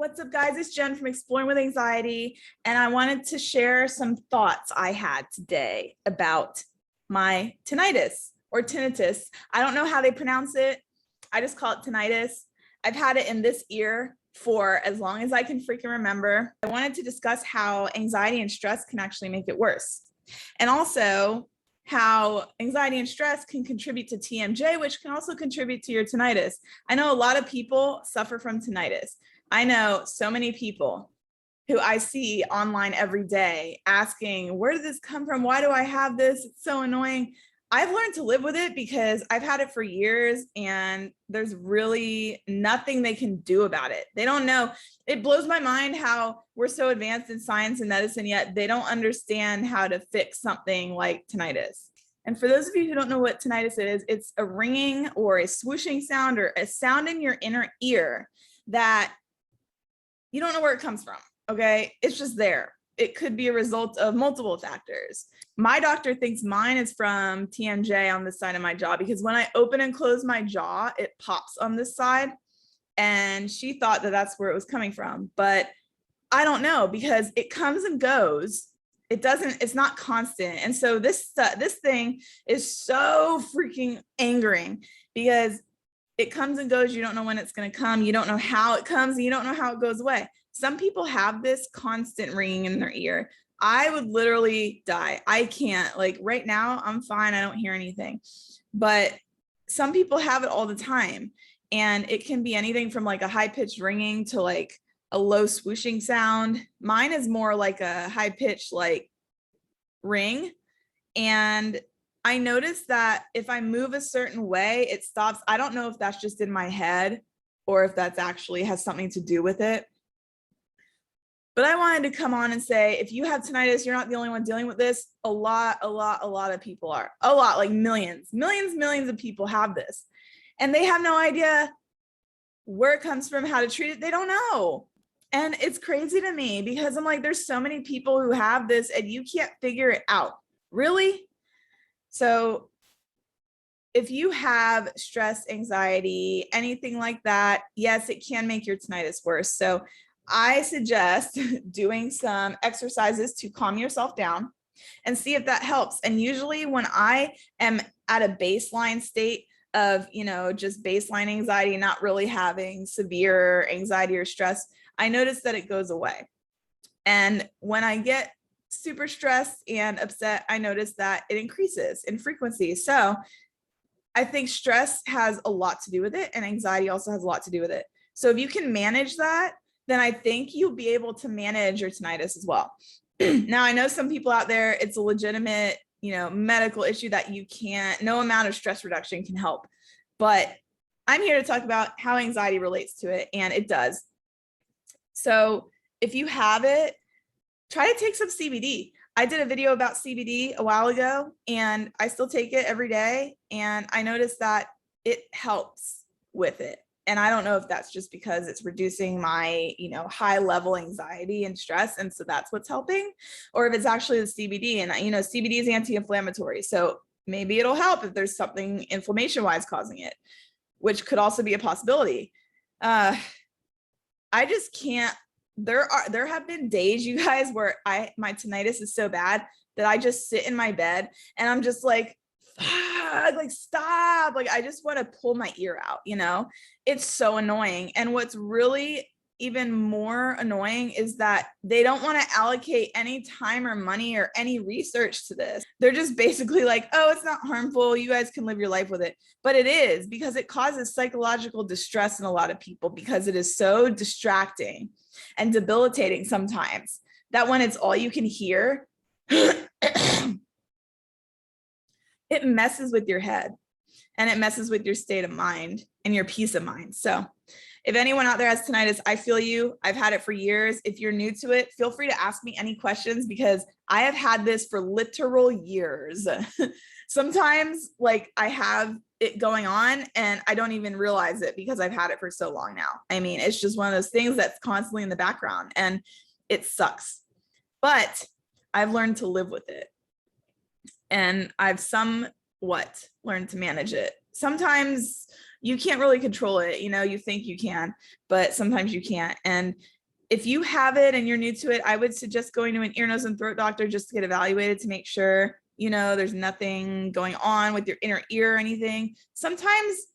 What's up, guys? It's Jen from Exploring with Anxiety, and I wanted to share some thoughts I had today about my tinnitus or tinnitus. I don't know how they pronounce it. I just call it tinnitus. I've had it in this ear for as long as I can freaking remember. I wanted to discuss how anxiety and stress can actually make it worse, and also how anxiety and stress can contribute to TMJ, which can also contribute to your tinnitus. I know a lot of people suffer from tinnitus. I know so many people who I see online every day asking, where did this come from? Why do I have this? It's so annoying. I've learned to live with it because I've had it for years and there's really nothing they can do about it. They don't know. It blows my mind how we're so advanced in science and medicine, yet they don't understand how to fix something like tinnitus. And for those of you who don't know what tinnitus is, it's a ringing or a swooshing sound or a sound in your inner ear that you don't know where it comes from, okay? It's just there. It could be a result of multiple factors. My doctor thinks mine is from TMJ on this side of my jaw because when I open and close my jaw, it pops on this side. And she thought that that's where it was coming from. But I don't know because it comes and goes. It's not constant. And so this thing is so freaking angering because it comes and goes. You don't know when it's going to come. You don't know how it comes, and you don't know how it goes away. Some people have this constant ringing in their ear. I would literally die. I can't. Like right now, I'm fine. I don't hear anything. But some people have it all the time. And it can be anything from like a high-pitched ringing to like a low swooshing sound. Mine is more like a high-pitched like ring. And I noticed that if I move a certain way, it stops. I don't know if that's just in my head or if that's actually has something to do with it. But I wanted to come on and say, if you have tinnitus, you're not the only one dealing with this. A lot of people are. A lot, like millions of people have this. And they have no idea where it comes from, how to treat it. They don't know. And it's crazy to me because I'm like, there's so many people who have this and you can't figure it out. Really? So if you have stress, anxiety, anything like that, yes, it can make your tinnitus worse. So I suggest doing some exercises to calm yourself down and see if that helps. And usually when I am at a baseline state of, just baseline anxiety, not really having severe anxiety or stress, I notice that it goes away. And when I get super stressed and upset, I notice that it increases in frequency. So I think stress has a lot to do with it, and anxiety also has a lot to do with it. So if you can manage that, then I think you'll be able to manage your tinnitus as well. Now, I know some people out there, it's a legitimate, medical issue that no amount of stress reduction can help. But I'm here to talk about how anxiety relates to it, and it does. So if you have it, try to take some CBD. I did a video about CBD a while ago, and I still take it every day. And I noticed that it helps with it. And I don't know if that's just because it's reducing my, high level anxiety and stress. And so that's what's helping, or if it's actually the CBD. And, CBD is anti-inflammatory. So maybe it'll help if there's something inflammation wise causing it, which could also be a possibility. I just can't. There have been days, you guys, where my tinnitus is so bad that I just sit in my bed and I'm just like, like stop. Like I just want to pull my ear out, It's so annoying. And what's really even more annoying is that they don't want to allocate any time or money or any research to this. They're just basically like, oh, it's not harmful. You guys can live your life with it. But it is, because it causes psychological distress in a lot of people because it is so distracting and debilitating sometimes that when it's all you can hear, it messes with your head and it messes with your state of mind and your peace of mind. So if anyone out there has tinnitus, I feel you. I've had it for years. If you're new to it, feel free to ask me any questions because I have had this for literal years. Sometimes like I have it going on and I don't even realize it because I've had it for so long now. I mean, it's just one of those things that's constantly in the background and it sucks, but I've learned to live with it. And I've somewhat learned to manage it. Sometimes you can't really control it. You know, you think you can, but sometimes you can't. And if you have it and you're new to it, I would suggest going to an ear, nose, and throat doctor just to get evaluated to make sure, you know, there's nothing going on with your inner ear or anything. Sometimes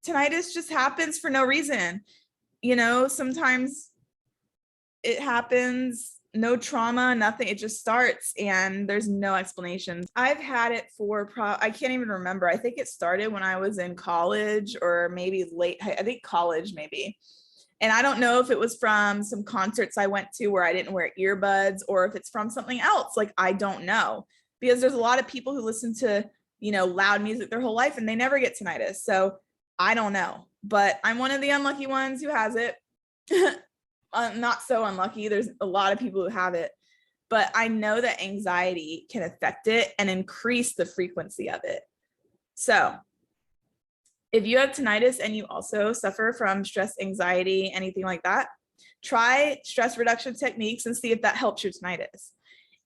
tinnitus just happens for no reason. You know, sometimes it happens, no trauma, nothing. It just starts and there's no explanation. I've had it for, I can't even remember. I think it started when I was in college or maybe late, I think college maybe. And I don't know if it was from some concerts I went to where I didn't wear earbuds or if it's from something else. Like, I don't know, because there's a lot of people who listen to, you know, loud music their whole life and they never get tinnitus. So I don't know, but I'm one of the unlucky ones who has it. Not so unlucky. There's a lot of people who have it, but I know that anxiety can affect it and increase the frequency of it. So if you have tinnitus and you also suffer from stress, anxiety, anything like that, try stress reduction techniques and see if that helps your tinnitus.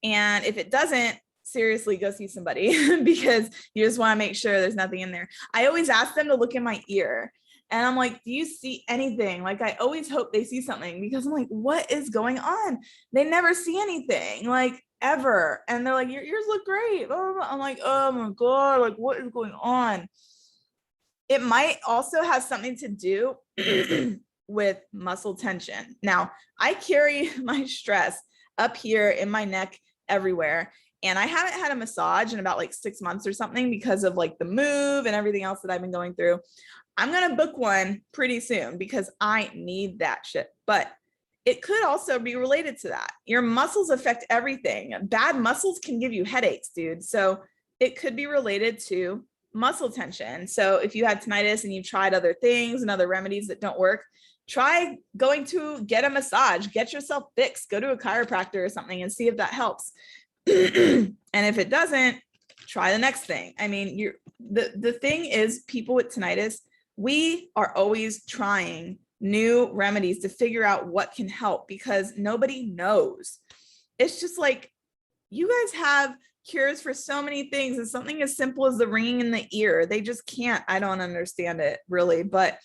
And if it doesn't, seriously, go see somebody because you just want to make sure there's nothing in there. I always ask them to look in my ear. And I'm like, do you see anything? Like, I always hope they see something because I'm like, what is going on? They never see anything, like, ever. And they're like, your ears look great. I'm like, oh my God, like, what is going on? It might also have something to do with muscle tension. Now, I carry my stress up here in my neck everywhere. And I haven't had a massage in about like 6 months or something because of like the move and everything else that I've been going through. I'm going to book one pretty soon because I need that shit. But it could also be related to that. Your muscles affect everything. Bad muscles can give you headaches, dude. So it could be related to muscle tension. So if you had tinnitus and you've tried other things and other remedies that don't work, try going to get a massage, get yourself fixed, go to a chiropractor or something and see if that helps. And if it doesn't, try the next thing. I mean, the thing is, people with tinnitus, we are always trying new remedies to figure out what can help because nobody knows. It's just like, you guys have cures for so many things, and something as simple as the ringing in the ear, they just can't. I don't understand it really, but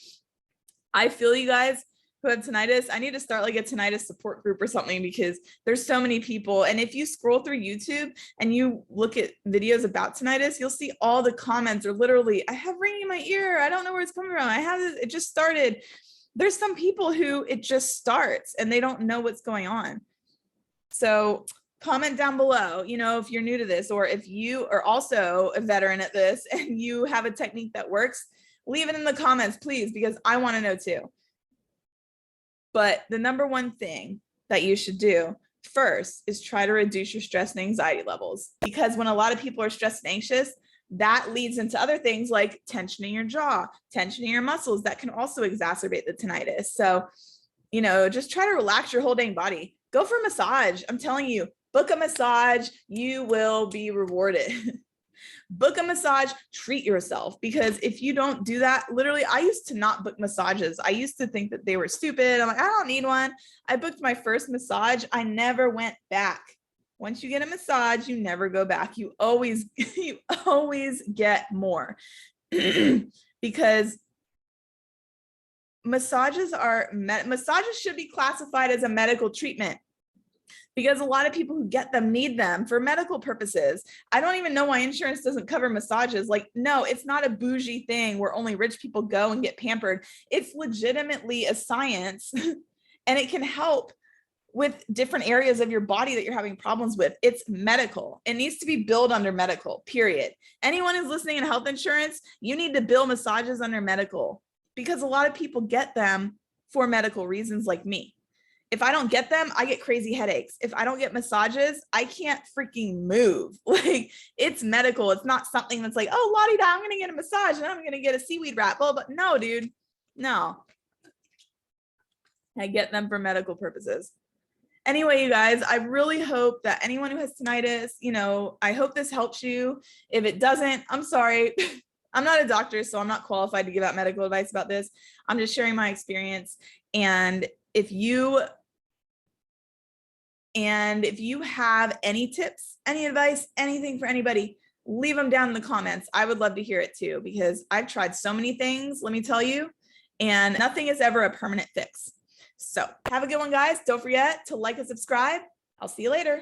I feel you guys who have tinnitus. I need to start like a tinnitus support group or something because there's so many people. And if you scroll through YouTube and you look at videos about tinnitus, you'll see all the comments are literally, I have ringing in my ear. I don't know where it's coming from. I have this, it just started. There's some people who it just starts and they don't know what's going on. So comment down below, you know, if you're new to this, or if you are also a veteran at this and you have a technique that works, leave it in the comments, please, because I want to know too. But the number one thing that you should do first is try to reduce your stress and anxiety levels, because when a lot of people are stressed and anxious, that leads into other things like tension in your jaw, tension in your muscles that can also exacerbate the tinnitus. So, you know, just try to relax your whole dang body. Go for a massage. I'm telling you, book a massage, you will be rewarded. Book a massage, treat yourself, because if you don't do that, literally, I used to not book massages. I used to think that they were stupid. I'm like, I don't need one. I booked my first massage. I never went back. Once you get a massage, you never go back. You always get more because massages should be classified as a medical treatment, because a lot of people who get them need them for medical purposes. I don't even know why insurance doesn't cover massages. Like, no, it's not a bougie thing where only rich people go and get pampered. It's legitimately a science and it can help with different areas of your body that you're having problems with. It's medical. It needs to be billed under medical, period. Anyone who's listening in health insurance, you need to bill massages under medical, because a lot of people get them for medical reasons like me. If I don't get them, I get crazy headaches. If I don't get massages, I can't freaking move. Like, it's medical. It's not something that's like, oh, la-di-da, I'm going to get a massage and I'm going to get a seaweed wrap. Blah, blah. No, dude, no. I get them for medical purposes. Anyway, you guys, I really hope that anyone who has tinnitus, you know, I hope this helps you. If it doesn't, I'm sorry. I'm not a doctor, so I'm not qualified to give out medical advice about this. I'm just sharing my experience. And if you have any tips, any advice, anything for anybody, leave them down in the comments. I would love to hear it too, because I've tried so many things, let me tell you, and nothing is ever a permanent fix. So have a good one, guys. Don't forget to like and subscribe. I'll see you later.